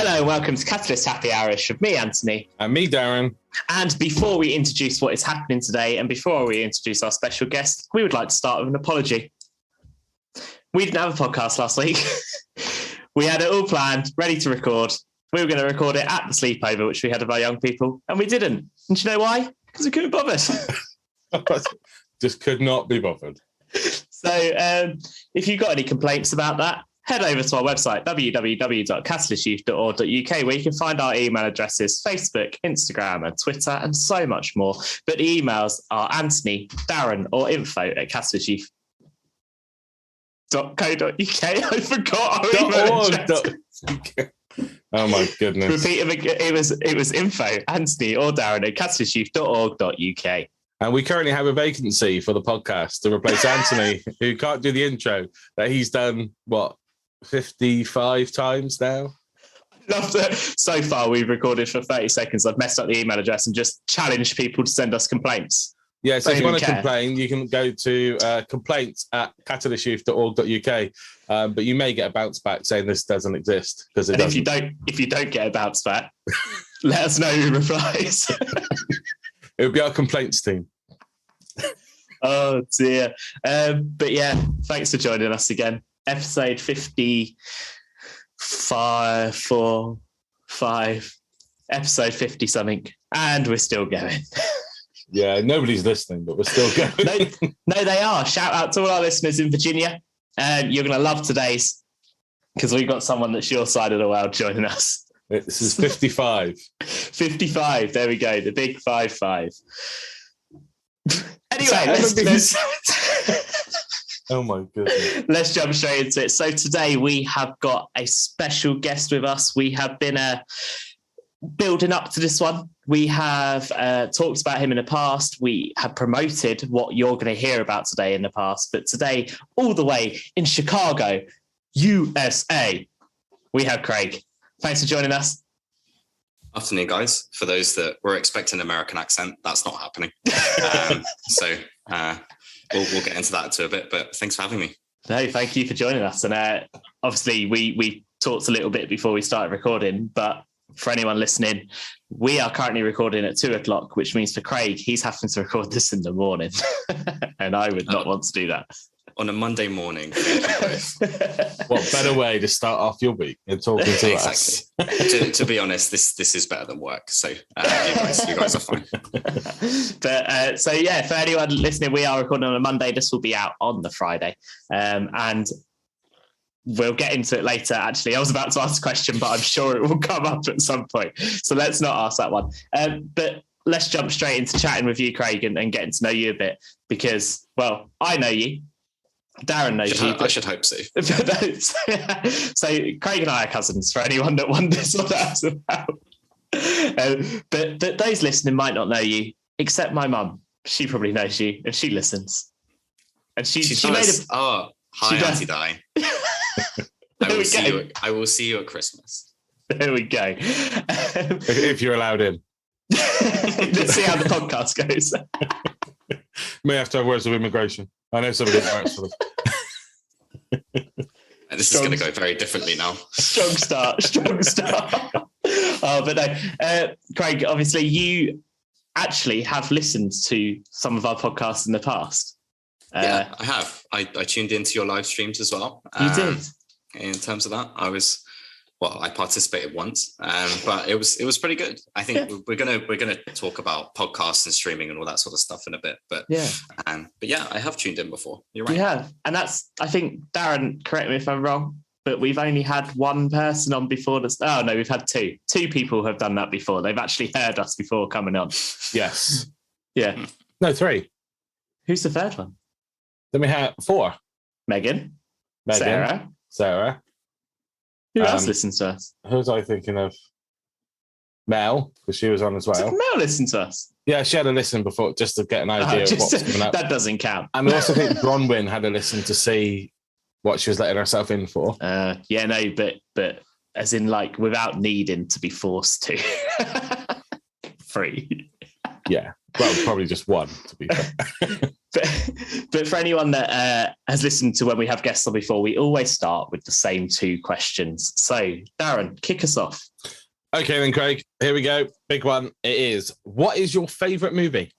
Hello and welcome to Catalyst Happy Hour-ish with me, Anthony. And me, Darren. And before we introduce what is happening today and before we introduce our special guest, we would like to start with an apology. We didn't have a podcast last week. We had it all planned, ready to record. We were going to record it at the sleepover, which we had of our young people, and we didn't. And do you know why? Because we couldn't bother. Just could not be bothered. So if you've got any complaints about that, head over to our website, www.catalystyouth.org.uk, where you can find our email addresses, Facebook, Instagram, and Twitter, and so much more. But the emails are Anthony, Darren, or info@catalystyouth.co.uk. I forgot our email address. Oh my goodness. Repeat it was info, Anthony, or Darren at catalystyouth.org.uk. And we currently have a vacancy for the podcast to replace Anthony, who can't do the intro that he's done, 55 times now? Love that. So far, we've recorded for 30 seconds. I've messed up the email address and just challenged people to send us complaints. Yeah, so if you want to complain, you can go to complaints@catalystyouth.org.uk. But you may get a bounce back saying this doesn't exist because it doesn't. If you don't get a bounce back, let us know who replies. It would be our complaints team. Oh dear. But yeah, thanks for joining us again. Episode 55, episode 50 something, and we're still going. Yeah, nobody's listening, but we're still going. No, they are. Shout out to all our listeners in Virginia. You're going to love today's because we've got someone that's your side of the world joining us. This is 55. 55. There we go. The big 55. Anyway, oh my goodness. Let's jump straight into it. So today we have got a special guest with us. We have been building up to this one. We have talked about him in the past. We have promoted what you're going to hear about today in the past. But today, all the way in Chicago, USA, we have Craig. Thanks for joining us. Afternoon, guys. For those that were expecting an American accent, that's not happening. So we'll get into that too a bit, but thanks for having me. No, thank you for joining us. And obviously, we talked a little bit before we started recording, but for anyone listening, we are currently recording at 2:00, which means for Craig, he's having to record this in the morning. And I would not want to do that. On a Monday morning. What better way to start off your week than talking to us? Exactly. to be honest, this is better than work. So you guys are fine. But so yeah, for anyone listening, we are recording on a Monday. This will be out on the Friday. And we'll get into it later. Actually, I was about to ask a question, but I'm sure it will come up at some point. So let's not ask that one. But let's jump straight into chatting with you, Craig, and getting to know you a bit because, well, I know you. Darren knows you. I should hope so. So Craig and I are cousins, for anyone that wonders what that's about. But those listening might not know you, except my mum. She probably knows you, and she listens. And she made a... Oh, hi, Auntie Di. I will see you at Christmas. There we go. If you're allowed in. Let's see how the podcast goes. May have to have words of immigration. I know somebody that works for them. This is going to go very differently now. Strong start. Oh, but no. Craig, obviously you actually have listened to some of our podcasts in the past. Yeah, I have. I tuned into your live streams as well. You did? In terms of that, I participated once, but it was pretty good. I think we're gonna talk about podcasts and streaming and all that sort of stuff in a bit. But yeah, I have tuned in before. You're right. You have, and I think Darren, correct me if I'm wrong, but we've only had one person on before this. Oh no, we've had two. Two people have done that before. They've actually heard us before coming on. Yes. Yeah. No, 3. Who's the third one? Then we have 4. Megan. Sarah. Who else listens to us? Who was I thinking of? Mel, because she was on as well. Did Mel listen to us? Yeah, she had a listen before just to get an idea of what's coming up. That doesn't count. And we also think Bronwyn had a listen to see what she was letting herself in for. Yeah, no, but as in like without needing to be forced to. 3. Yeah. Well, probably just 1, to be fair. but for anyone that has listened to when we have guests on before, we always start with the same 2 questions. So, Darren, kick us off. Okay, then, Craig. Here we go. Big one. It is. What is your favourite movie?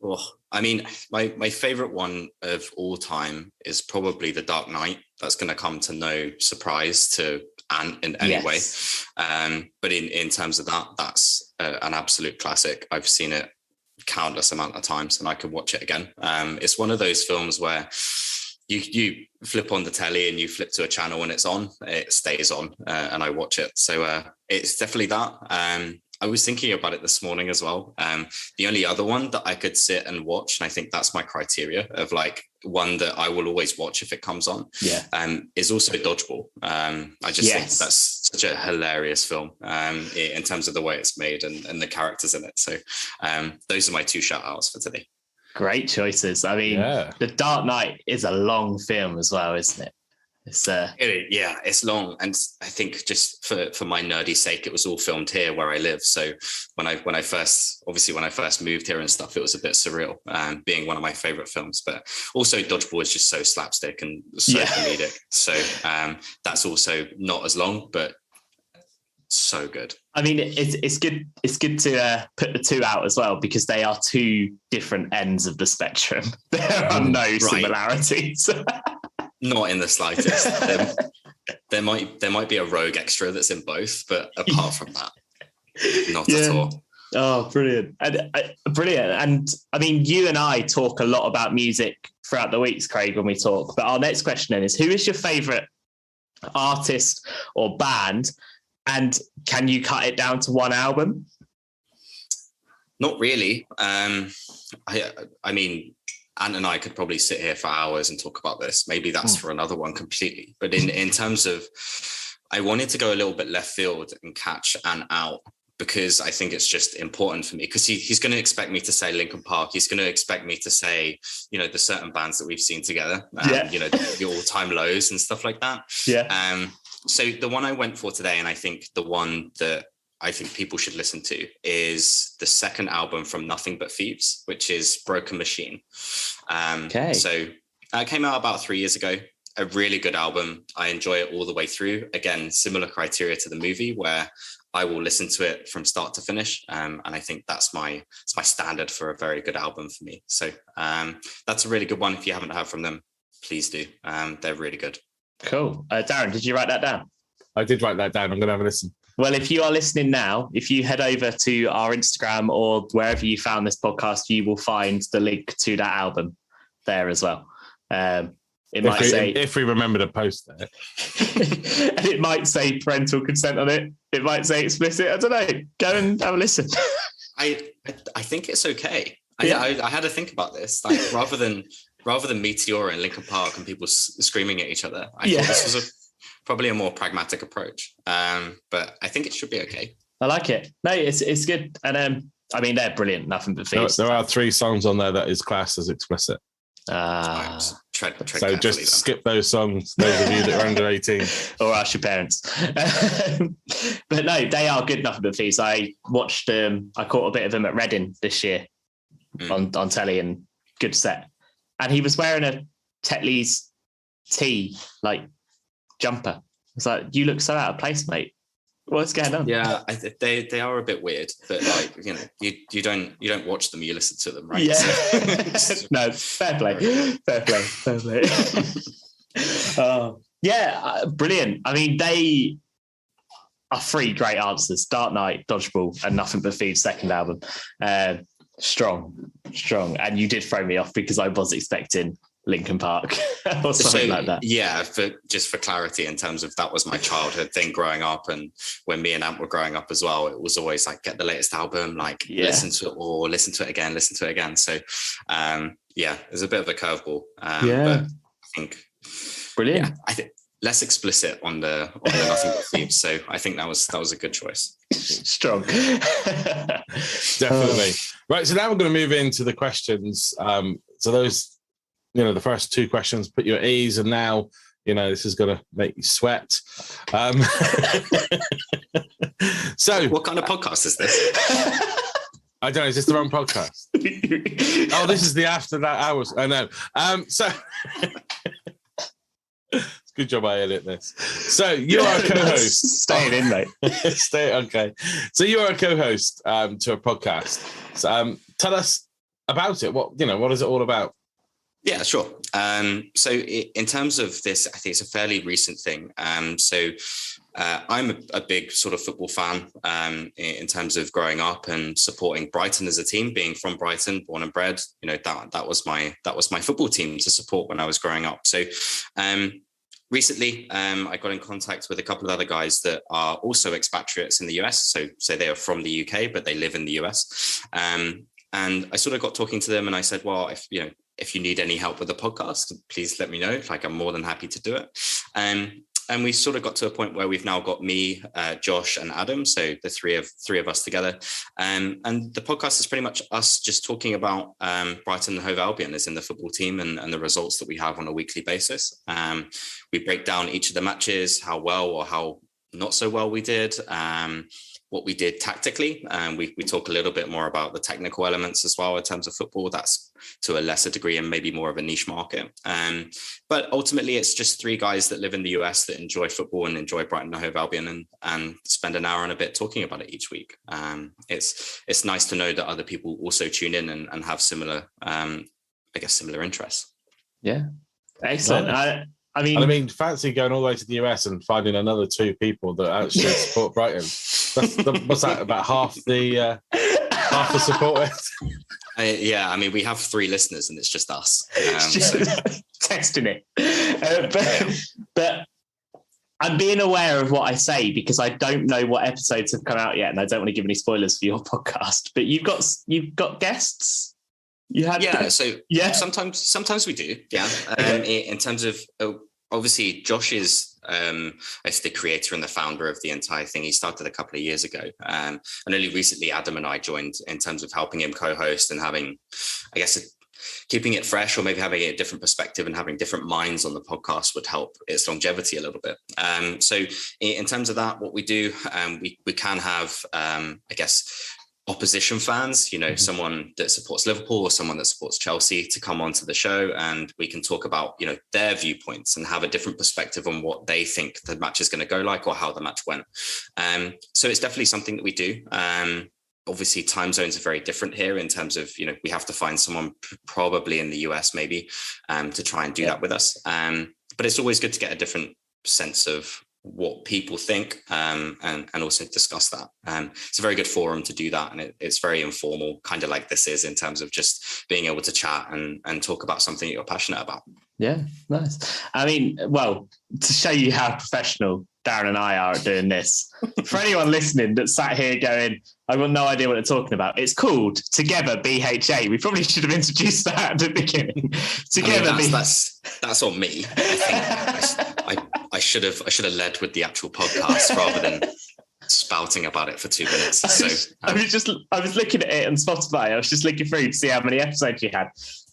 Oh, I mean, my favorite one of all time is probably The Dark Knight. That's going to come to no surprise to Ant in any way. But in terms of that, that's an absolute classic. I've seen it countless amount of times and I could watch it again. It's one of those films where you flip on the telly and you flip to a channel and it's on, it stays on, and I watch it. So it's definitely that. I was thinking about it this morning as well. The only other one that I could sit and watch, and I think that's my criteria of like one that I will always watch if it comes on, is also Dodgeball. I just think that's such a hilarious film in terms of the way it's made and the characters in it. So those are my 2 shout outs for today. Great choices. I mean, The Dark Knight is a long film as well, isn't it? It's long, and I think just for my nerdy sake, it was all filmed here where I live. So when I first moved here and stuff, it was a bit surreal, being one of my favorite films. But also Dodgeball is just so slapstick and so comedic. So that's also not as long, but so good. I mean, it's good. It's good to put the 2 out as well because they are 2 different ends of the spectrum. There are no similarities. Not in the slightest. There might be a rogue extra that's in both, but apart from that, not at all. Oh, brilliant. Brilliant. And I mean, you and I talk a lot about music throughout the weeks, Craig, when we talk. But our next question then is, who is your favourite artist or band? And can you cut it down to 1 album? Not really. I mean, Ant and I could probably sit here for hours and talk about this. Maybe that's for another one completely. But in terms of, I wanted to go a little bit left field and catch Ant out because I think it's just important for me because he's going to expect me to say Linkin Park. He's going to expect me to say, the certain bands that we've seen together, the all-time lows and stuff like that. So the one I went for today, and I think the one that I think people should listen to is the second album from Nothing But Thieves, which is Broken Machine. So it came out about 3 years ago. A really good album. I enjoy it all the way through. Again, similar criteria to the movie where I will listen to it from start to finish. And I think it's my standard for a very good album for me. So that's a really good one. If you haven't heard from them, please do. They're really good. Cool. Darren, did you write that down? I did write that down. I'm going to have a listen. Well, if you are listening now, if you head over to our Instagram or wherever you found this podcast, you will find the link to that album there as well. If we remember to post that. And it might say parental consent on it. It might say explicit. I don't know. Go and have a listen. I think it's okay. I had to think about this. Like rather than Meteor and Linkin Park and people screaming at each other, I thought this was probably a more pragmatic approach. But I think it should be okay. I like it. No, it's good. And I mean, they're brilliant. Nothing But Thieves. There are 3 songs on there that is classed as explicit. So just skip those songs, those of you that are under 18. Or ask your parents. But no, they are good. Nothing But Thieves. I watched I caught a bit of him at Reading this year on telly, and good set. And he was wearing a Tetley's tee, like jumper. It's like, you look so out of place, mate. What's going on? Yeah, they are a bit weird, but like you don't watch them, you listen to them, right? Yeah. So. No, fair play. Brilliant. I mean, they are 3 great answers: Dark Knight, Dodgeball, and Nothing But Thieves' second album. Strong. And you did throw me off because I was expecting Linkin Park or something like that. Yeah, for clarity, in terms of that was my childhood thing growing up, and when me and Ant were growing up as well, it was always like, get the latest album, like listen to it, or listen to it again. So it's a bit of a curveball. But I think brilliant. Yeah, I think less explicit on the Nothing But Thieves. So I think that was a good choice. Strong. Definitely. Right, so now we're going to move into the questions. So those, the first 2 questions put you at ease, and now, this is going to make you sweat. So, what kind of podcast is this? I don't know. Is this the wrong podcast? Oh, this is the after that hours. I know. So good job I edit this. So you are a co-host. Staying in, mate. Okay. So you are a co-host to a podcast. So, tell us about it. What is it all about? Yeah, sure. So in terms of this, I think it's a fairly recent thing. I'm a big sort of football fan in terms of growing up and supporting Brighton as a team, being from Brighton, born and bred. That was my football team to support when I was growing up. So recently, I got in contact with a couple of other guys that are also expatriates in the US. So they are from the UK, but they live in the US. And I sort of got talking to them, and I said, well, if you need any help with the podcast, please let me know. Like, I'm more than happy to do it. And we sort of got to a point where we've now got me, Josh, and Adam, so the three of us together. And the podcast is pretty much us just talking about Brighton and Hove Albion as in the football team and the results that we have on a weekly basis. We break down each of the matches, how well or how not so well we did, what we did tactically. We talk a little bit more about the technical elements as well in terms of football. That's to a lesser degree and maybe more of a niche market. But ultimately, it's just three guys that live in the US that enjoy football and enjoy Brighton and Hove Albion and spend an hour and a bit talking about it each week. It's nice to know that other people also tune in and have similar, similar interests. Yeah, excellent. Nice. I mean, fancy going all the way to the US and finding another two people that actually support Brighton. What's that? About half the support? Yeah, I mean, we have 3 listeners, and it's just us. Testing it, but I'm being aware of what I say because I don't know what episodes have come out yet, and I don't want to give any spoilers for your podcast. But you've got guests. Sometimes we do. Yeah. Okay. In terms of obviously, Josh is the creator and the founder of the entire thing. He started a couple of years ago, and only recently Adam and I joined in terms of helping him co-host and having, I guess, keeping it fresh or maybe having a different perspective and having different minds on the podcast would help its longevity a little bit. So in terms of that, what we do, we can have, opposition fans, someone that supports Liverpool or someone that supports Chelsea to come onto the show, and we can talk about, their viewpoints and have a different perspective on what they think the match is going to go like or how the match went. So it's definitely something that we do. Obviously, time zones are very different here in terms of, we have to find someone probably in the US maybe to try and do that with us. But it's always good to get a different sense of what people think and also discuss that. It's a very good forum to do that, and it's very informal, kind of like this is, in terms of just being able to chat and talk about something that you're passionate about. Yeah, nice. I mean, well, to show you how professional Darren and I are at doing this, for anyone listening that sat here going, I've got no idea what they're talking about, it's called Together BHA. We probably should have introduced that at the beginning. Together, that's on me. I think I should have led with the actual podcast rather than spouting about it for 2 minutes. I was looking at it on Spotify. I was just looking through to see how many episodes you had.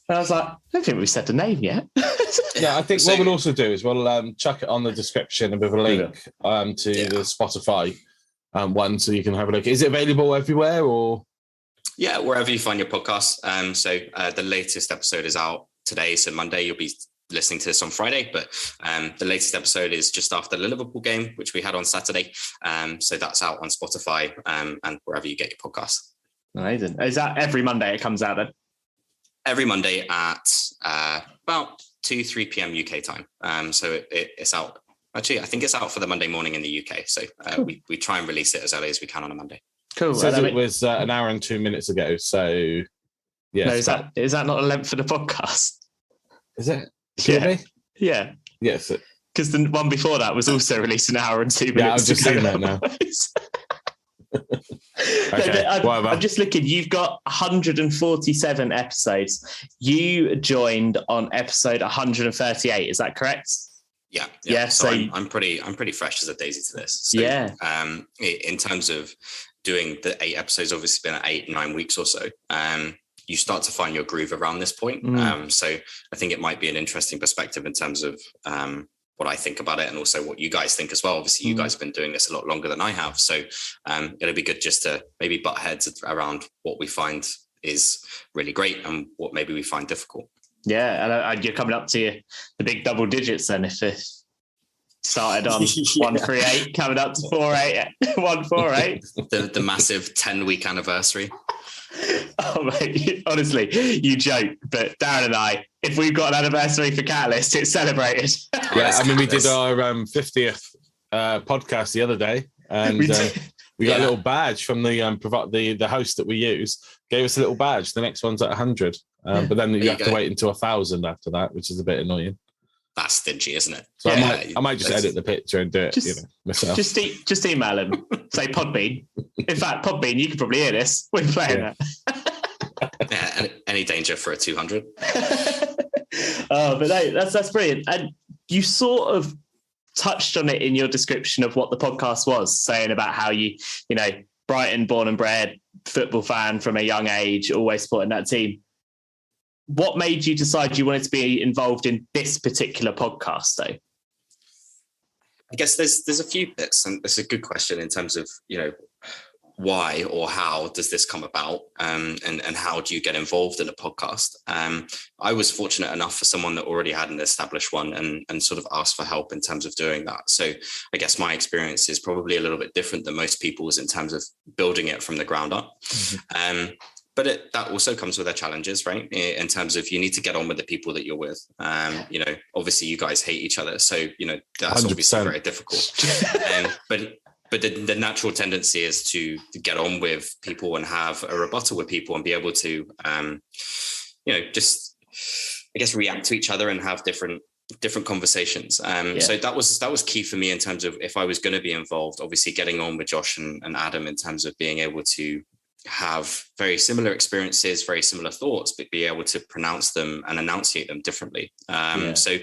And I was like, I don't think we've said the name yet. Yeah, I think what we'll also do is we'll chuck it on the description with a link to the Spotify one, so you can have a look. Is it available everywhere or? Yeah, wherever you find your podcast. So the latest episode is out today. So Monday, you'll be listening to this on Friday, but the latest episode is just after the Liverpool game, which we had on Saturday. So that's out on Spotify and wherever you get your podcasts. Amazing. Is that every Monday it comes out then? Every Monday at about 2-3 p.m. UK time. So it's out. Actually, I think it's out for the Monday morning in the UK. So cool. we try and release it as early as we can on a Monday. Cool. It says it was an hour and 2 minutes ago. So yeah. No, is that not a length for the podcast? Is it? Should yeah. Yes. Because the one before that was also released an hour and 2 minutes. Yeah, I've just seen that now. Okay, I'm just looking. You've got 147 episodes. You joined on episode 138. Is that correct? Yeah. So I'm pretty fresh as a daisy to this. So, yeah. In terms of doing the 8 episodes, obviously been at 8-9 weeks or so. You start to find your groove around this point. So I think it might be an interesting perspective in terms of what I think about it and also what you guys think as well. Obviously, you guys have been doing this a lot longer than I have. So it'll be good just to maybe butt heads around what we find is really great and what maybe we find difficult. Yeah, and you're coming up to the big double digits then if it started on 138, coming up to 48, 148. The massive 10-week anniversary. Oh, mate, honestly, you joke, but Darren and I, if we've got an anniversary for Catalyst, it's celebrated. Yeah, I mean, we did our 50th podcast the other day, and we got a little badge from the host that we use. Gave us a little badge. The next one's at 100, but then you have to wait until 1,000 after that, which is a bit annoying. That's stingy, isn't it? So I might just edit the picture and do it myself. Just email him. Say Podbean. In fact, Podbean, you could probably hear this. We're playing that. Yeah, any danger for a 200? Oh, but no, that's brilliant. And you sort of touched on it in your description of what the podcast was, saying about how you Brighton born and bred football fan from a young age, always supporting that team. What made you decide you wanted to be involved in this particular podcast, though? I guess there's a few bits, and it's a good question in terms of, why or how does this come about, and how do you get involved in a podcast? I was fortunate enough for someone that already had an established one and sort of asked for help in terms of doing that. So I guess my experience is probably a little bit different than most people's in terms of building it from the ground up. Mm-hmm. But that also comes with their challenges, right? In terms of you need to get on with the people that you're with. Obviously you guys hate each other. So, that's 100%. Obviously very difficult. But the natural tendency is to get on with people and have a rebuttal with people and be able to, just, I guess, react to each other and have different conversations. So that was key for me in terms of if I was going to be involved, obviously getting on with Josh and Adam in terms of being able to have very similar experiences, very similar thoughts, but be able to pronounce them and enunciate them differently. So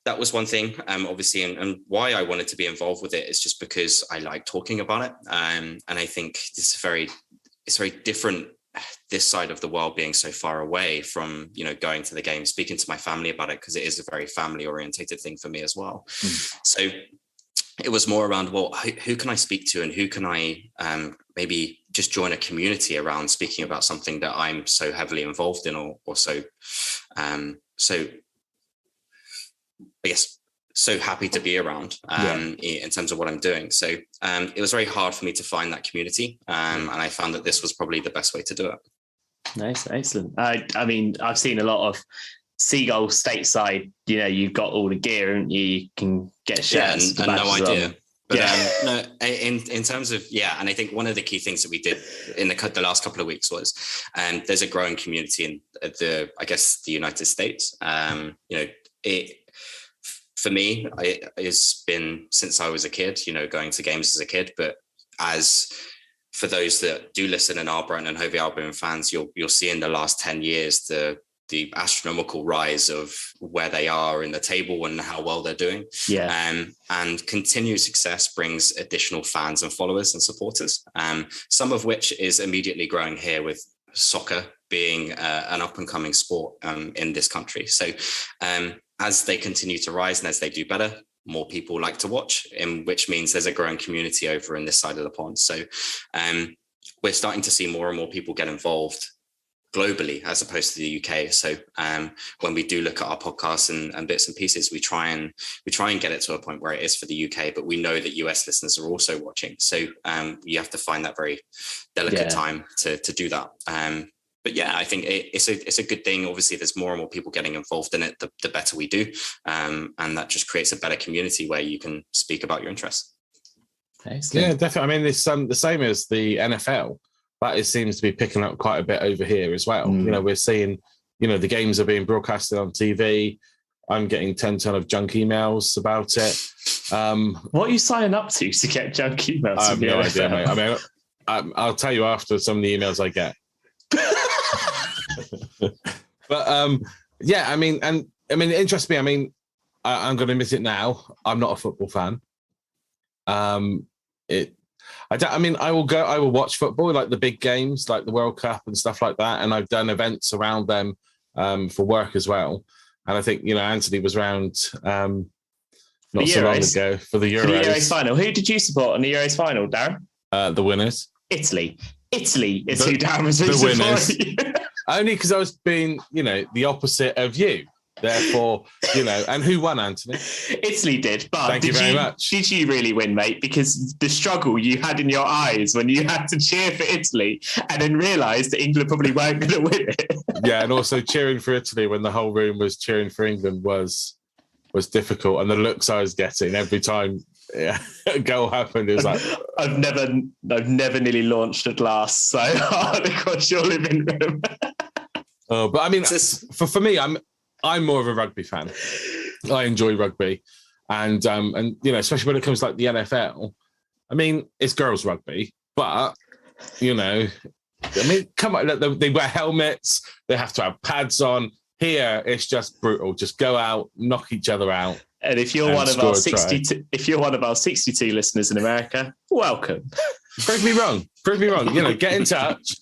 that was one thing, obviously, and why I wanted to be involved with it is just because I like talking about it. And I think it's very different, this side of the world being so far away from, going to the game, speaking to my family about it, because it is a very family orientated thing for me as well. So it was more around, well, who can I speak to and who can I maybe just join a community around speaking about something that I'm so heavily involved in or so I guess so happy to be around in terms of what I'm doing. So it was very hard for me to find that community. And I found that this was probably the best way to do it. Nice, excellent. I mean, I've seen a lot of Seagull stateside, you've got all the gear and you can get shirts. And no idea. But no, in terms of, and I think one of the key things that we did in the last couple of weeks was, there's a growing community in the United States. For me, it's been since I was a kid, going to games as a kid. But as for those that do listen and are Brighton and Hove Albion fans, you'll see in the last 10 years the astronomical rise of where they are in the table and how well they're doing. And continued success brings additional fans and followers and supporters, some of which is immediately growing here with soccer being an up and coming sport in this country. So as they continue to rise and as they do better, more people like to watch, which means there's a growing community over in this side of the pond. So we're starting to see more and more people get involved globally as opposed to the UK. So when we do look at our podcasts and bits and pieces, we try and get it to a point where it is for the UK, but we know that US listeners are also watching. So you have to find that very delicate time to do that. But I think it's a good thing. Obviously, there's more and more people getting involved in it, the better we do. And that just creates a better community where you can speak about your interests. Excellent. Yeah, definitely. I mean, it's the same as the NFL. That seems to be picking up quite a bit over here as well. We're seeing, the games are being broadcasted on TV. I'm getting 10 ton of junk emails about it. What are you signing up to get junk emails? I have no idea, mate. I mean, I'll tell you after some of the emails I get. But it interests me. I mean, I'm going to admit it now. I'm not a football fan. I will watch football, like the big games, like the World Cup and stuff like that. And I've done events around them for work as well. And I think, Anthony was around not so long ago for the Euros. For the Euros final. Who did you support in the Euros final, Darren? The winners. Italy. Italy is who Darren was the rooting winners. for. Only because I was being, the opposite of you. Therefore, and who won, Anthony? Italy did. But Thank you very much. Did you really win, mate? Because the struggle you had in your eyes when you had to cheer for Italy and then realised that England probably weren't going to win it. Yeah, and also cheering for Italy when the whole room was cheering for England was difficult. And the looks I was getting every time a goal happened, it was like... I've never nearly launched a glass so hard across your living room. Oh, but I mean, for me, I'm more of a rugby fan. I enjoy rugby, and especially when it comes to like the NFL. I mean, it's girls' rugby, but come on, they wear helmets. They have to have pads on. Here, it's just brutal. Just go out, knock each other out. And if you're one of our 62 listeners in America, welcome. Prove me wrong. Get in touch.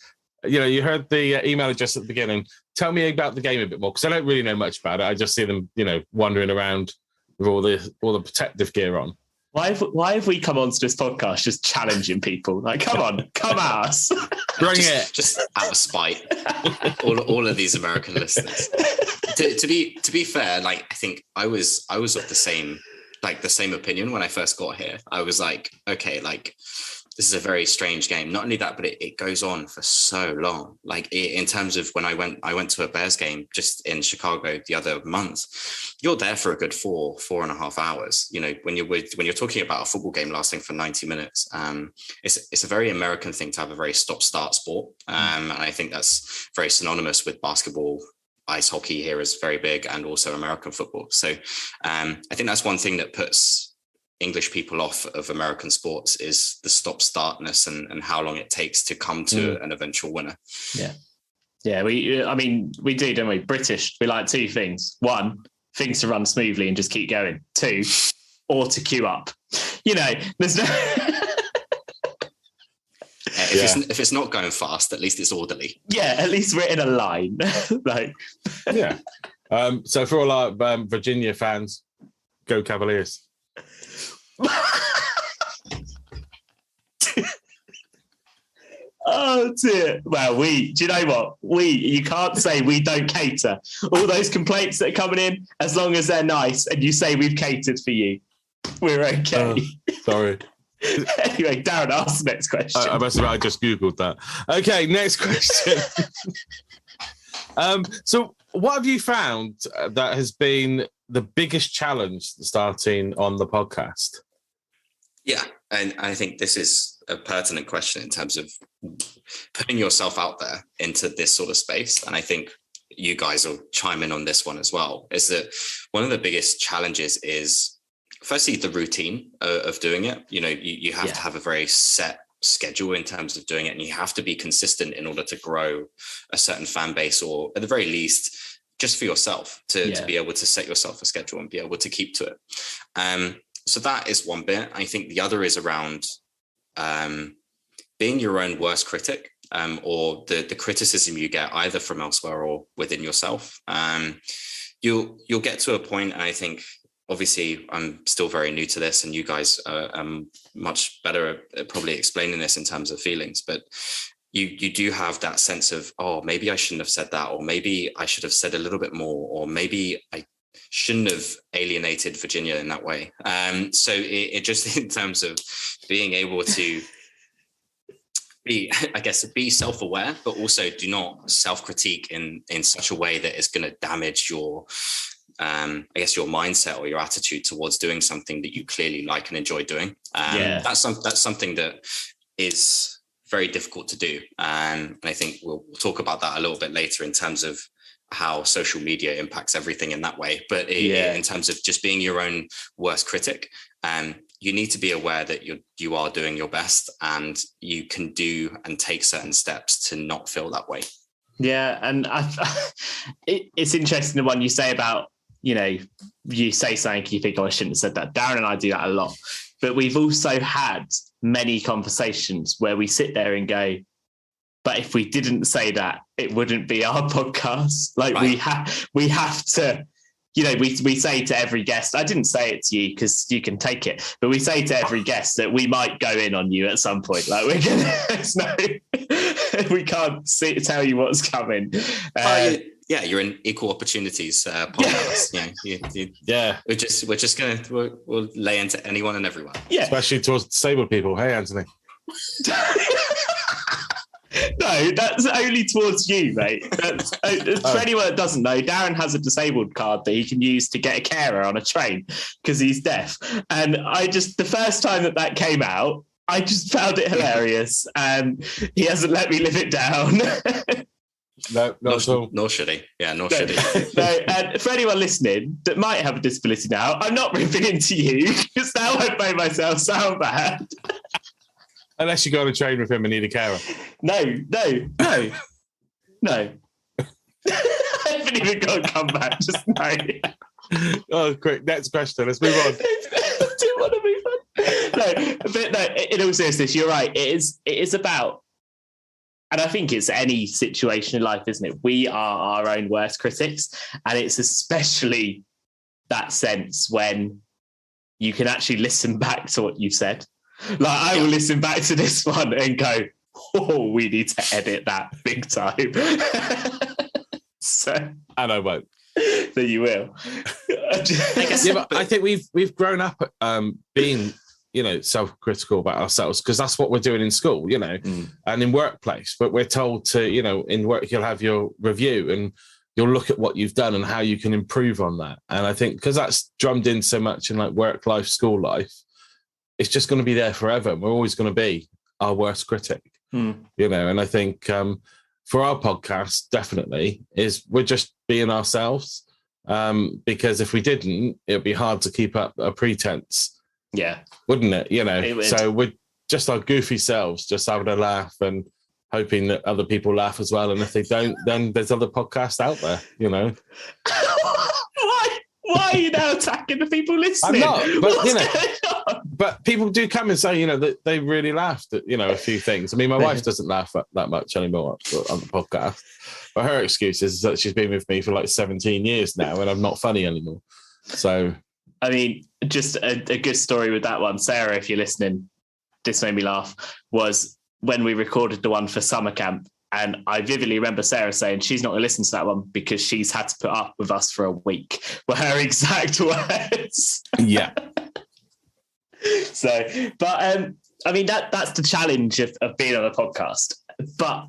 You heard the email address at the beginning. Tell me about the game a bit more, because I don't really know much about it. I just see them, wandering around with all the protective gear on. Why have we come onto this podcast just challenging people? Like, come on, come at us. Bring it. Just out of spite. all of these American listeners. To be fair, like, I think I was of the same opinion when I first got here. I was like, okay, like, this is a very strange game. Not only that, but it goes on for so long. Like, in terms of when I went to a Bears game just in Chicago the other month, you're there for a good 4.5 hours. When you're talking about a football game lasting for 90 minutes, it's a very American thing to have a very stop-start sport. And I think that's very synonymous with basketball. Ice hockey here is very big, and also American football. So I think that's one thing that puts English people off of American sports, is the stop-startness and how long it takes to come to an eventual winner. Yeah. We do, don't we? British, we like two things. One, things to run smoothly and just keep going. Two, or to queue up. There's no... If it's not going fast, at least it's orderly. Yeah, at least we're in a line. Yeah. So for all our Virginia fans, go Cavaliers. Oh dear. Well, do you know what? You can't say we don't cater. All those complaints that are coming in, as long as they're nice and you say we've catered for you, we're okay. Sorry. Anyway, Darren, ask the next question. I just Googled that. Okay, next question. So what have you found that has been the biggest challenge starting on the podcast? Yeah, and I think this is a pertinent question in terms of putting yourself out there into this sort of space. And I think you guys will chime in on this one as well, is that one of the biggest challenges is, firstly, the routine of doing it. You have to have a very set schedule in terms of doing it, and you have to be consistent in order to grow a certain fan base, or at the very least, just for yourself to be able to set yourself a schedule and be able to keep to it. So that is one bit. I think the other is around being your own worst critic, or the criticism you get either from elsewhere or within yourself. You'll get to a point, and I think, obviously, I'm still very new to this, and you guys are much better at probably explaining this in terms of feelings, but you do have that sense of, oh, maybe I shouldn't have said that, or maybe I should have said a little bit more, or maybe I shouldn't have alienated Virginia in that way. So it just, in terms of being able to be self-aware, but also do not self-critique in such a way that is going to damage your your mindset or your attitude towards doing something that you clearly like and enjoy doing. That's something that is very difficult to do. And I think we'll talk about that a little bit later in terms of how social media impacts everything in that way. But in terms of just being your own worst critic, you need to be aware that you are doing your best, and you can do and take certain steps to not feel that way. Yeah. And it's interesting, the one you say about, you say something, you think, oh, I shouldn't have said that. Darren and I do that a lot. But we've also had many conversations where we sit there and go, but if we didn't say that, it wouldn't be our podcast. Like, right. we have to, we say to every guest, I didn't say it to you because you can take it, but we say to every guest that we might go in on you at some point. Like, we're gonna, we can't tell you what's coming. You're in equal opportunities podcast. Yeah. We'll lay into anyone and everyone. Yeah, especially towards disabled people. Hey, Anthony. No, that's only towards you, mate. For anyone that doesn't know, Darren has a disabled card that he can use to get a carer on a train because he's deaf. And the first time that came out, I just found it hilarious, and he hasn't let me live it down. No, not at all. Nor should he. Yeah, nor should he. No, and for anyone listening that might have a disability now, I'm not ripping into you because now I've made myself sound bad. Unless you go on a train with him and need a carer. No. I haven't even got to come back. Just no. Oh, quick. Next question. Let's move on. I do want to move on. No, in all seriousness, you're right. It is about, and I think it's any situation in life, isn't it? We are our own worst critics. And it's especially that sense when you can actually listen back to what you've said. Like, I will listen back to this one and go, oh, we need to edit that big time. So, and I won't. That you will. I think we've grown up being, self-critical about ourselves because that's what we're doing in school, and in workplace. But we're told to, in work, you'll have your review and you'll look at what you've done and how you can improve on that. And I think because that's drummed in so much in like work life, school life, it's just going to be there forever. We're always going to be our worst critic, and I think for our podcast, definitely is we're just being ourselves, because if we didn't, it'd be hard to keep up a pretense. Yeah. Wouldn't it? So we're just our goofy selves, just having a laugh and hoping that other people laugh as well. And if they don't, then there's other podcasts out there, Why are you now attacking the people listening? I'm not, but people do come and say, that they really laughed at, a few things. I mean, my wife doesn't laugh that much anymore on the podcast, but her excuse is that she's been with me for like 17 years now and I'm not funny anymore. So, I mean, just a good story with that one. Sarah, if you're listening, this made me laugh, was when we recorded the one for summer camp. And I vividly remember Sarah saying she's not going to listen to that one because she's had to put up with us for a week. Were her exact words. Yeah. So, but I mean, that's the challenge of being on a podcast. But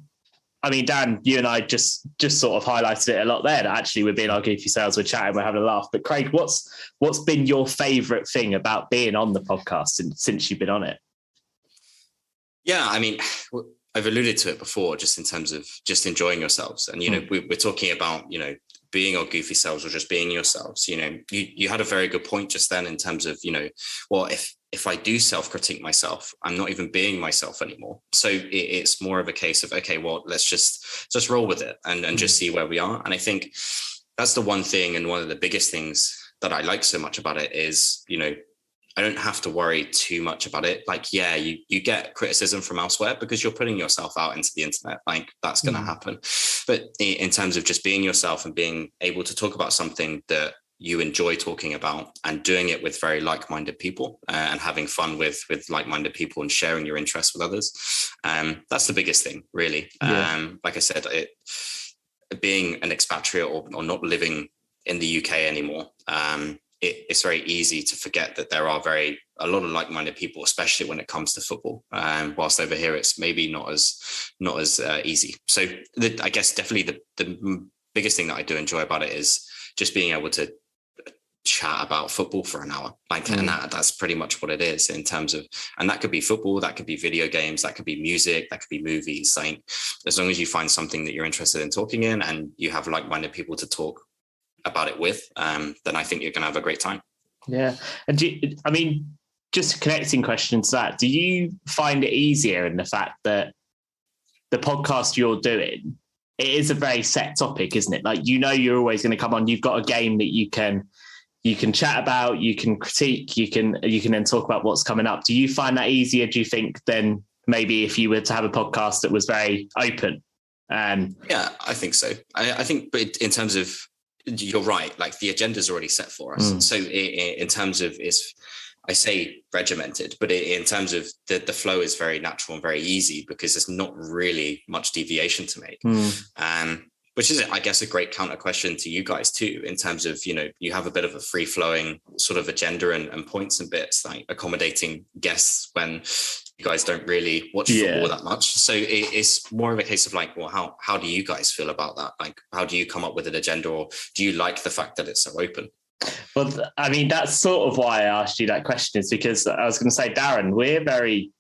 I mean, Dan, you and I just sort of highlighted it a lot there. That actually, we're being our goofy selves, we're chatting, we're having a laugh. But Craig, what's been your favourite thing about being on the podcast since you've been on it? Yeah, I mean, I've alluded to it before, just in terms of just enjoying yourselves. And, we're talking about, being our goofy selves or just being yourselves. You had a very good point just then in terms of, well, if I do self-critique myself, I'm not even being myself anymore. So it's more of a case of, okay, well, let's just roll with it and just see where we are. And I think that's the one thing, and one of the biggest things that I like so much about it is, I don't have to worry too much about it. Like, yeah, you get criticism from elsewhere because you're putting yourself out into the internet. Like, that's going to happen. But in terms of just being yourself and being able to talk about something that you enjoy talking about and doing it with very like-minded people and having fun with like-minded people and sharing your interests with others, that's the biggest thing, really. Yeah. Like I said, being an expatriate or not living in the UK anymore, it's very easy to forget that there are a lot of like-minded people, especially when it comes to football. Whilst over here, it's maybe not as easy. So I guess definitely the biggest thing that I do enjoy about it is just being able to chat about football for an hour. And that's pretty much what it is in terms of, and that could be football, that could be video games, that could be music, that could be movies. Like, as long as you find something that you're interested in talking in and you have like-minded people to talk about it with, then I think you're going to have a great time. Yeah. And just a connecting question to that, do you find it easier in the fact that the podcast you're doing, it is a very set topic, isn't it? Like, you're always going to come on, you've got a game that you can chat about, you can critique, you can then talk about what's coming up. Do you find that easier, do you think, than maybe if you were to have a podcast that was very open? Yeah, I think so. I think, but in terms of, you're right, like the agenda's already set for us. So in terms of I say regimented, but in terms of the flow is very natural and very easy because there's not really much deviation to make. Which is, I guess, a great counter question to you guys too, in terms of, you have a bit of a free flowing sort of agenda and points and bits, like accommodating guests when you guys don't really watch football that much. So it's more of a case of like, well, how do you guys feel about that? Like, how do you come up with an agenda, or do you like the fact that it's so open? Well, I mean, that's sort of why I asked you that question, is because I was going to say, Darren, we're very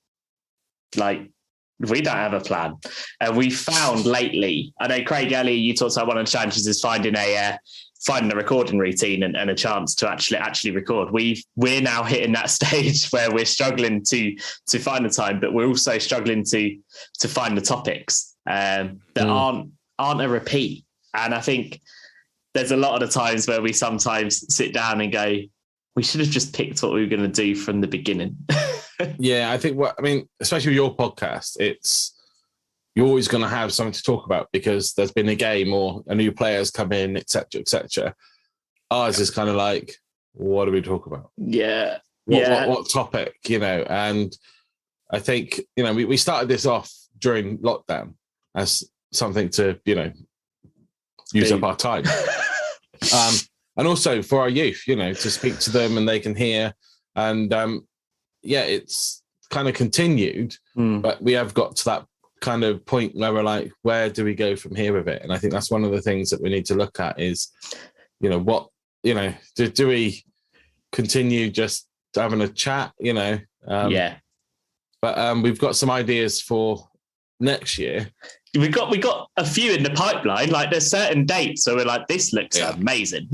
we don't have a plan. And we found lately, I know Craig Ellie, you talked about one of the challenges is finding a recording routine and a chance to actually record. We're now hitting that stage where we're struggling to find the time, but we're also struggling to find the topics that aren't a repeat. And I think there's a lot of the times where we sometimes sit down and go, we should have just picked what we were going to do from the beginning. Yeah, I think especially with your podcast, you're always going to have something to talk about because there's been a game or a new player's come in, etc., etc. Ours is kind of like, what do we talk about? Yeah. What topic, And I think, we started this off during lockdown as something to, use up our time. And also for our youth, to speak to them and they can hear. And it's kind of continued, but we have got to that kind of point where we're like, where do we go from here with it? And I think that's one of the things that we need to look at is, do we continue just having a chat, But we've got some ideas for next year. We got a few in the pipeline. Like there's certain dates where we're like, this looks amazing.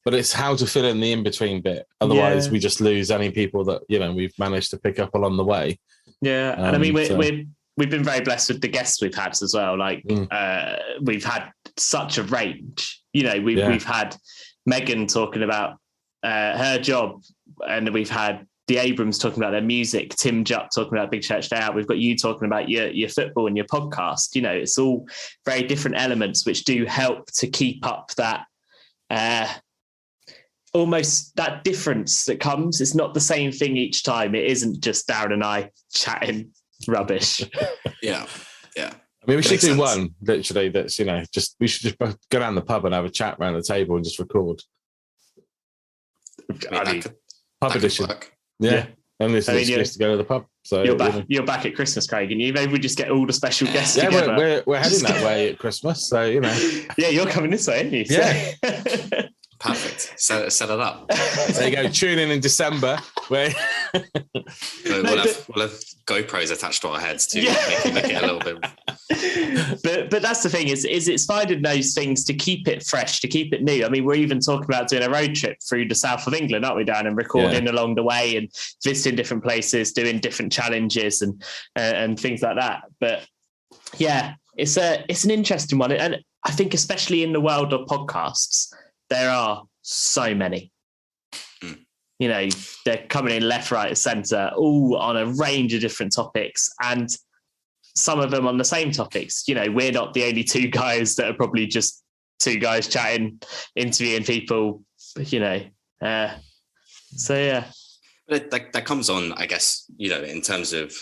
But it's how to fill in the in-between bit. Otherwise, we just lose any people that, we've managed to pick up along the way. Yeah. And I mean, we've been very blessed with the guests we've had as well. Like we've had such a range. We've had Megan talking about her job, and we've had the Abrams talking about their music, Tim Jupp talking about Big Church Day Out. We've got you talking about your football and your podcast. It's all very different elements which do help to keep up that almost that difference that comes. It's not the same thing each time. It isn't just Darren and I chatting rubbish. Yeah. I mean, we should do one literally that's, we should just go down the pub and have a chat around the table and just record. Pub edition. Yeah. And this is just to go to the pub. So you're back at Christmas, Craig, and maybe we just get all the special guests together. We're heading that way at Christmas, so Yeah, you're coming this way, aren't you? Yeah. Perfect. Set it up. There you go. Tune in December. Where we'll have GoPros attached to our heads to make it a little bit. But that's the thing is it's finding those things to keep it fresh, to keep it new. I mean, we're even talking about doing a road trip through the south of England, aren't we, Dan? And recording along the way and visiting different places, doing different challenges and things like that. But yeah, it's an interesting one, and I think especially in the world of podcasts, there are so many. They're coming in left, right, centre, all on a range of different topics, and some of them on the same topics. We're not the only two guys that are probably just two guys chatting, interviewing people, So yeah. But that comes on, I guess, in terms of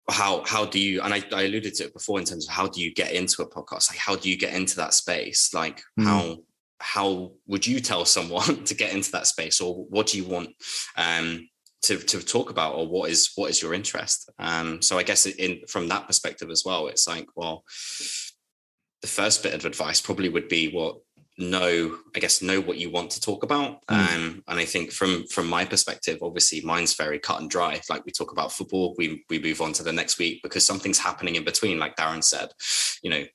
how do you, and I alluded to it before, in terms of how do you get into a podcast? Like, how do you get into that space? Like how would you tell someone to get into that space, or what do you want to talk about, or what is your interest? So I guess from that perspective as well, it's like, well, the first bit of advice probably would be know what you want to talk about. And I think from my perspective, obviously mine's very cut and dry. Like, we talk about football, we move on to the next week because something's happening in between. Like Darren said,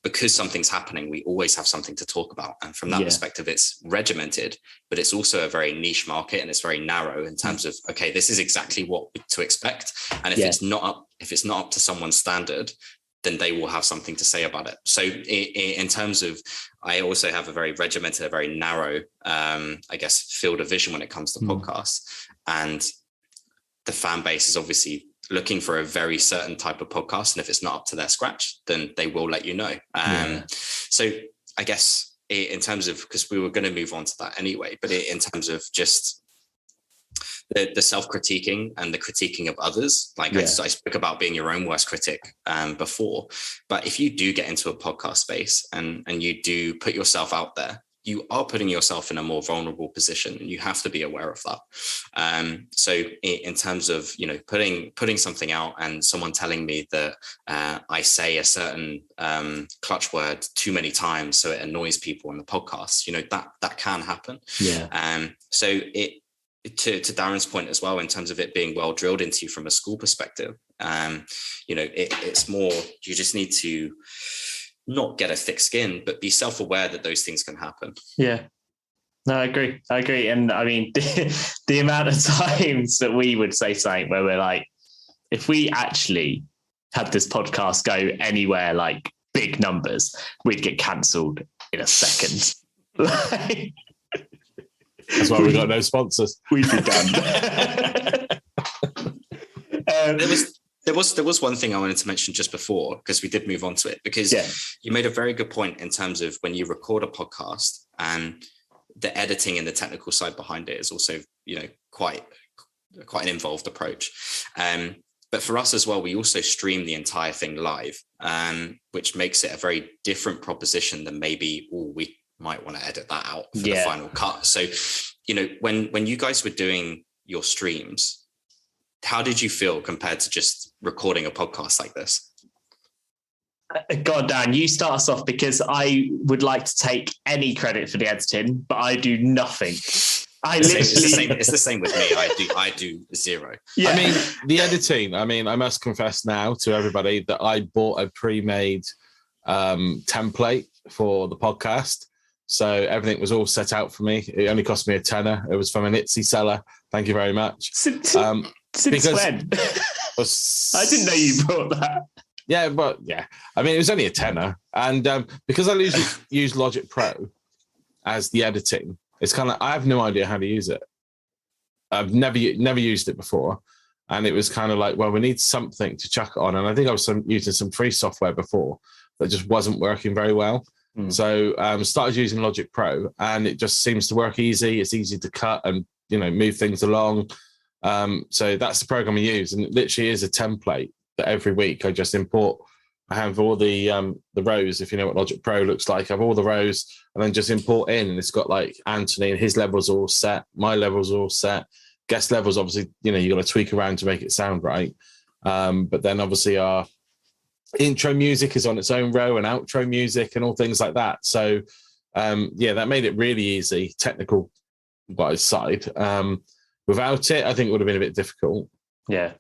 because something's happening, we always have something to talk about. And from that perspective, it's regimented, but it's also a very niche market, and it's very narrow in terms of, okay, this is exactly what to expect. And if it's not up to someone's standard, then they will have something to say about it. So in terms of, I also have a very regimented, a very narrow, field of vision when it comes to podcasts. And the fan base is obviously looking for a very certain type of podcast. And if it's not up to their scratch, then they will let you know. So I guess in terms of, because we were going to move on to that anyway, but in terms of just the self-critiquing and the critiquing of others. Like I spoke about being your own worst critic before, but if you do get into a podcast space and you do put yourself out there, you are putting yourself in a more vulnerable position, and you have to be aware of that. So in terms of, putting something out and someone telling me that I say a certain clutch word too many times, so it annoys people on the podcast, that can happen. Yeah. So to Darren's point as well, in terms of it being well drilled into you from a school perspective, it's more, you just need to not get a thick skin, but be self-aware that those things can happen. Yeah. No, I agree. And I mean, the amount of times that we would say something where we're like, if we actually had this podcast go anywhere like big numbers, we'd get cancelled in a second. That's why we got no sponsors. We'd be done. There was one thing I wanted to mention just before, because we did move on to it, because you made a very good point in terms of when you record a podcast, and the editing and the technical side behind it is also, quite an involved approach. But for us as well, we also stream the entire thing live, which makes it a very different proposition than maybe, we might want to edit that out for the final cut. So, when you guys were doing your streams, how did you feel compared to just recording a podcast like this? God, Dan, you start us off, because I would like to take any credit for the editing, but I do nothing. It's the same with me. I do zero. Yeah. I mean, the editing, I must confess now to everybody that I bought a pre-made template for the podcast. So everything was all set out for me. It only cost me £10. It was from an Etsy seller. Thank you very much. Since when? I didn't know you brought that. Yeah, but it was only £10, and because I use Logic Pro as the editing, it's kind of, I have no idea how to use it. I've never used it before, and it was kind of like, well, we need something to chuck it on, and I think I was using some free software before that just wasn't working very well. So started using Logic Pro, and it just seems to work easy. It's easy to cut and move things along. So that's the program I use, and it literally is a template that every week I just import. I have all the rows, if you know what Logic Pro looks like. I have all the rows, and then just import in, and it's got like Anthony and his levels all set, my levels all set, guest levels. Obviously, you got to tweak around to make it sound right. But then obviously our intro music is on its own row, and outro music and all things like that. So that made it really easy, technical wise side. Without it, I think it would have been a bit difficult. Yeah.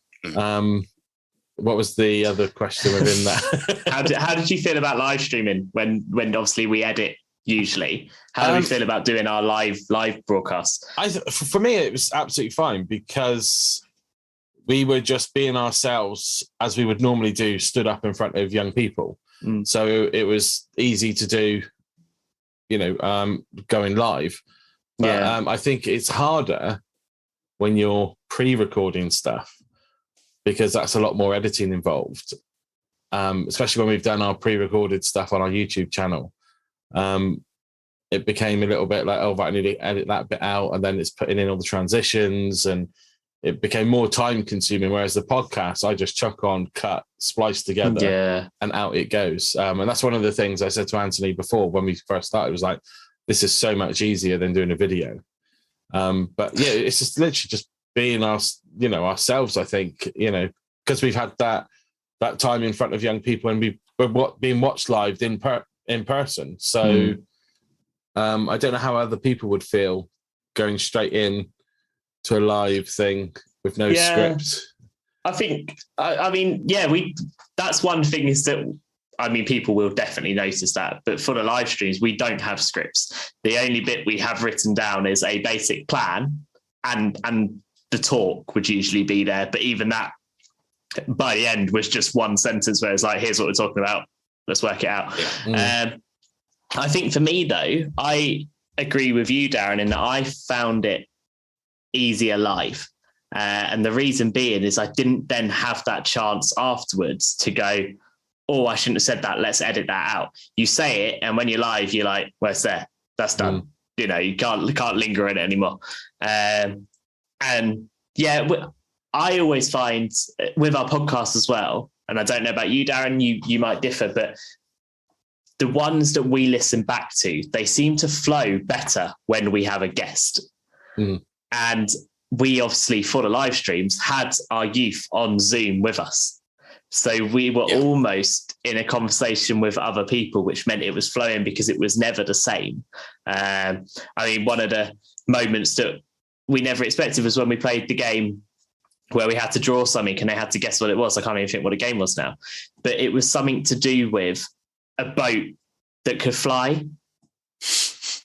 What was the other question within that? How did you feel about live streaming when obviously we edit usually? How do we feel about doing our live broadcasts? For me, it was absolutely fine, because we were just being ourselves as we would normally do, stood up in front of young people. So it was easy to do, going live. But I think it's harder when you're pre-recording stuff, because that's a lot more editing involved, especially when we've done our pre-recorded stuff on our YouTube channel. It became a little bit like, I need to edit that bit out, and then it's putting in all the transitions, and it became more time consuming. Whereas the podcast, I just chuck on, cut, splice together, and out it goes. And that's one of the things I said to Anthony before when we first started, was like, this is so much easier than doing a video. But it's just literally just being ourselves, I think, because we've had that time in front of young people, and we're being watched live in person. So I don't know how other people would feel going straight in to a live thing with no script. I think, that's one thing, is that, people will definitely notice that, but for the live streams, we don't have scripts. The only bit we have written down is a basic plan, and the talk would usually be there. But even that, by the end, was just one sentence where it's like, here's what we're talking about, let's work it out. I think for me, though, I agree with you, Darren, in that I found it easier live. And the reason being is I didn't then have that chance afterwards to go, oh, I shouldn't have said that, let's edit that out. You say it, and when you're live, you're like, well, it's there, that's done. You can't linger in it anymore. And Yeah, I always find with our podcast as well, and I don't know about you, Darren, you might differ, but the ones that we listen back to, they seem to flow better when we have a guest. And we obviously, for the live streams, had our youth on Zoom with us. So we were almost in a conversation with other people, which meant it was flowing because it was never the same. I mean, one of the moments that we never expected was when we played the game where we had to draw something and they had to guess what it was. I can't even think what the game was now, but it was something to do with a boat that could fly.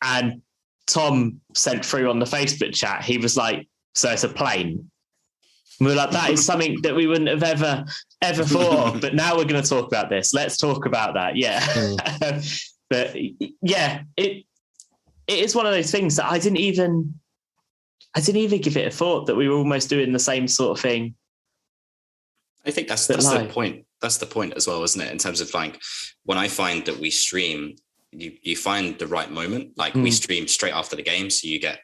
And Tom sent through on the Facebook chat, he was like, so it's a plane. And we were like, that is something that we wouldn't have ever thought of, but now we're going to talk about this. Let's talk about that. Yeah. But yeah, it is one of those things that I didn't even give it a thought that we were almost doing the same sort of thing. I think that's the point. That's the point as well, isn't it? In terms of like, when I find that we stream, you find the right moment. Like we stream straight after the game, so you get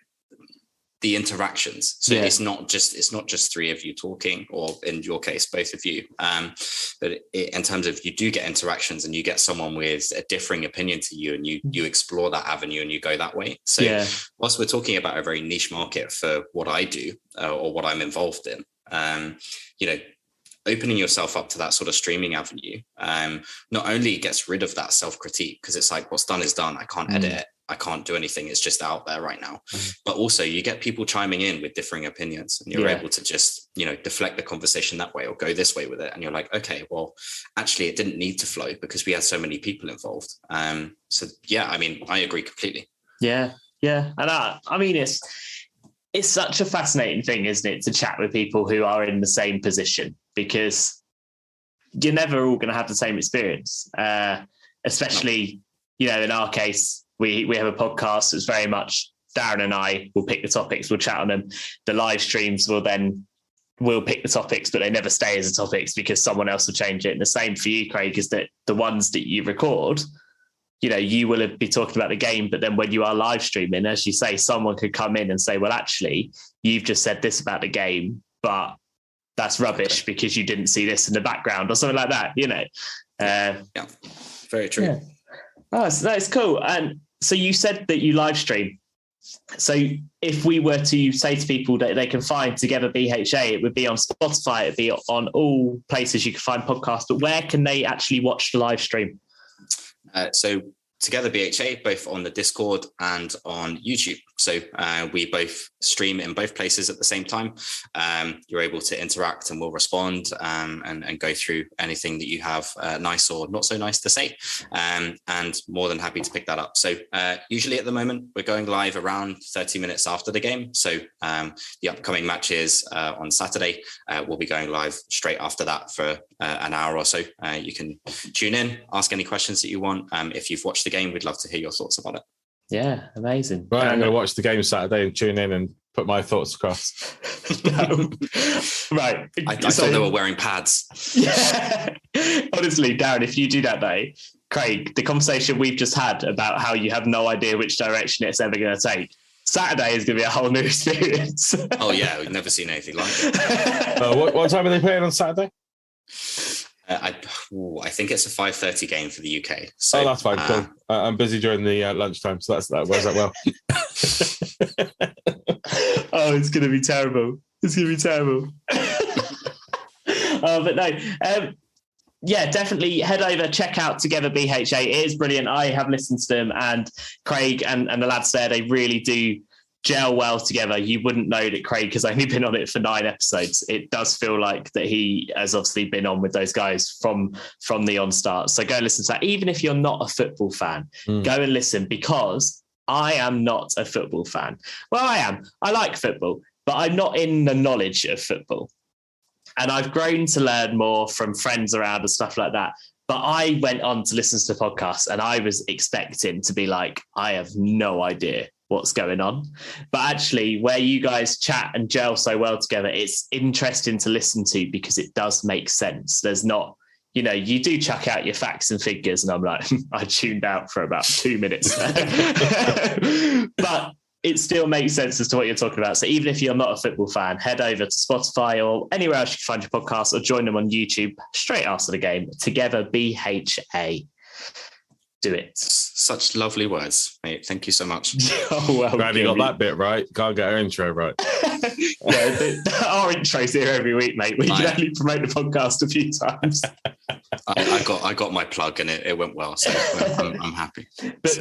the interactions. So it's not just three of you talking, or in your case, both of you. But in terms of, you do get interactions and you get someone with a differing opinion to you, and you explore that avenue and you go that way. So whilst we're talking about a very niche market for what I do or what I'm involved in, opening yourself up to that sort of streaming avenue not only gets rid of that self-critique, because it's like, what's done is done. I can't edit it. I can't do anything. It's just out there right now. But also you get people chiming in with differing opinions, and you're able to just, deflect the conversation that way or go this way with it. And you're like, okay, well, actually it didn't need to flow because we had so many people involved. So yeah, I mean, I agree completely. Yeah. Yeah. And I mean, it's such a fascinating thing, isn't it, to chat with people who are in the same position, because you're never all going to have the same experience. Especially, in our case, we have a podcast that's very much Darren and I will pick the topics, we'll chat on them. The live streams we'll pick the topics, but they never stay as the topics because someone else will change it. And the same for you, Craig, is that the ones that you record, you will be talking about the game, but then when you are live streaming, as you say, someone could come in and say, well, actually, you've just said this about the game, but that's rubbish because you didn't see this in the background or something like that, Yeah, very true. Yeah. Oh, so that's cool. And so you said that you live stream. So if we were to say to people that they can find Together BHA, it would be on Spotify, it'd be on all places you can find podcasts, but where can they actually watch the live stream? So Together BHA, both on the Discord and on YouTube. So we both stream in both places at the same time. You're able to interact and we'll respond and go through anything that you have nice or not so nice to say. And more than happy to pick that up. So usually at the moment, we're going live around 30 minutes after the game. So the upcoming matches on Saturday, we'll be going live straight after that for an hour or so. You can tune in, ask any questions that you want. If you've watched the game, we'd love to hear your thoughts about it. Yeah, amazing. Right, I'm going to watch the game Saturday and tune in and put my thoughts across. Right. I thought they were wearing pads. Yeah. Honestly, Darren, if you do that day, Craig, the conversation we've just had about how you have no idea which direction it's ever going to take, Saturday is going to be a whole new experience. Oh, yeah. We've never seen anything like it. What time are they playing on Saturday? I think it's a 5:30 game for the UK. So, that's fine. Cool. I'm busy during the lunchtime, so that works out well. Oh, it's going to be terrible. It's going to be terrible. But no, yeah, definitely head over, check out Together BHA. It is brilliant. I have listened to them, and Craig and the lads there, they really do gel well together. You wouldn't know that Craig has only been on it for 9 episodes. It does feel like that he has obviously been on with those guys from the onstart. So go listen to that. Even if you're not a football fan, go and listen, because I am not a football fan. Well, I am. I like football, but I'm not in the knowledge of football. And I've grown to learn more from friends around and stuff like that. But I went on to listen to the podcast and I was expecting to be like, I have no idea what's going on. But actually, where you guys chat and gel so well together, it's interesting to listen to because it does make sense. There's not, you do chuck out your facts and figures and I'm like, I tuned out for about 2 minutes. But it still makes sense as to what you're talking about. So even if you're not a football fan, head over to Spotify or anywhere else you can find your podcast, or join them on YouTube straight after the game. Together BHA. Do it. Such lovely words, mate. Thank you so much. Oh, well, Glad you got that bit right. Can't get our intro right. Our intro's here every week, mate. We can only promote the podcast a few times. I got my plug and it went well, so I'm happy. But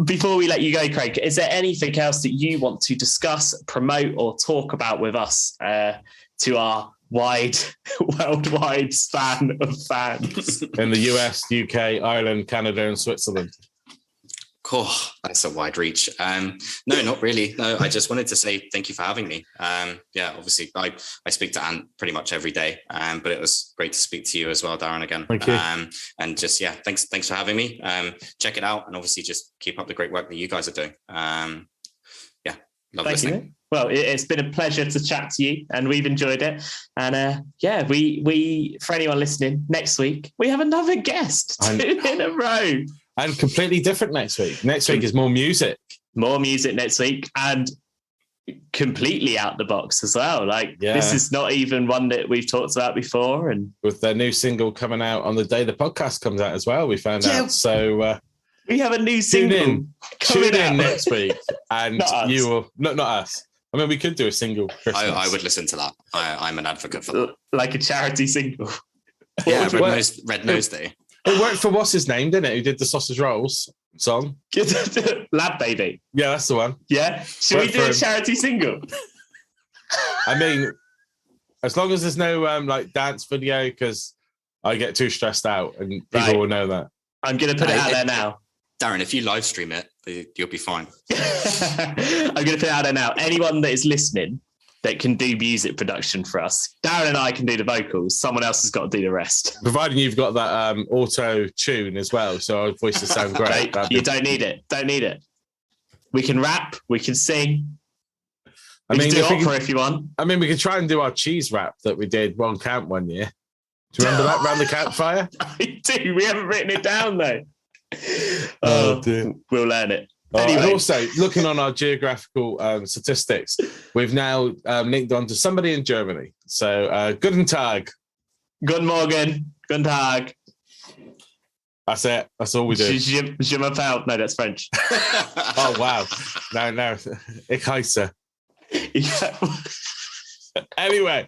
before we let you go, Craig, is there anything else that you want to discuss, promote, or talk about with us to our worldwide span of fans in the US, UK, Ireland, Canada, and Switzerland? Cool. That's a wide reach. No, not really. No, I just wanted to say thank you for having me. Obviously I speak to Ant pretty much every day, but it was great to speak to you as well, Darren, again. Thank you. And just, thanks for having me. Check it out, and obviously just keep up the great work that you guys are doing. Love listening. Well, it's been a pleasure to chat to you, and we've enjoyed it. And we for anyone listening, next week we have another guest, 2 in a row, and completely different next week. Next week is more music. More music next week, and completely out the box as well. This is not even one that we've talked about before. And with their new single coming out on the day the podcast comes out as well, we found out. So. We have a new single. Tune in next week, and you will not us. I mean, we could do a single Christmas. I would listen to that. I'm an advocate for that. Like a charity single. Yeah, Red Nose Day. It worked for what's his name, didn't it? Who did the Sausage Rolls song? Lab Baby. Yeah, that's the one. Yeah. Should we do a charity single? I mean, as long as there's no dance video, because I get too stressed out, and people will know that. I'm going to put it out there now. Darren, if you live stream it, you'll be fine. I'm going to put it out there now. Anyone that is listening that can do music production for us, Darren and I can do the vocals. Someone else has got to do the rest. Providing you've got that auto tune as well, so our voices sound great. You don't need it. Don't need it. We can rap. We can sing. We can do opera if you want. I mean, we could try and do our cheese rap that we did one camp one year. Do you remember that around the campfire? I do. We haven't written it down though. Dear. We'll learn it. Anyway. And also, looking on our geographical statistics, we've now linked on to somebody in Germany. So, guten Tag. Guten Morgen. Guten Tag. That's it. That's all we do. Je m'appelle. No, that's French. Oh, wow. No. Ich heiße. Anyway,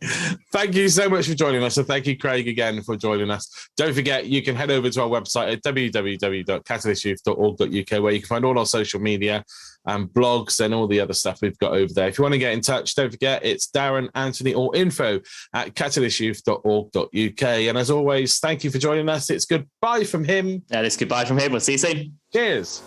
thank you so much for joining us. And thank you, Craig, again for joining us. Don't forget, you can head over to our website at www.catalystyouth.org.uk, where you can find all our social media and blogs and all the other stuff we've got over there. If you want to get in touch, don't forget, it's Darren, Anthony, or info@catalystyouth.org.uk. And as always, thank you for joining us. It's goodbye from him. And it's goodbye from him. We'll see you soon. Cheers.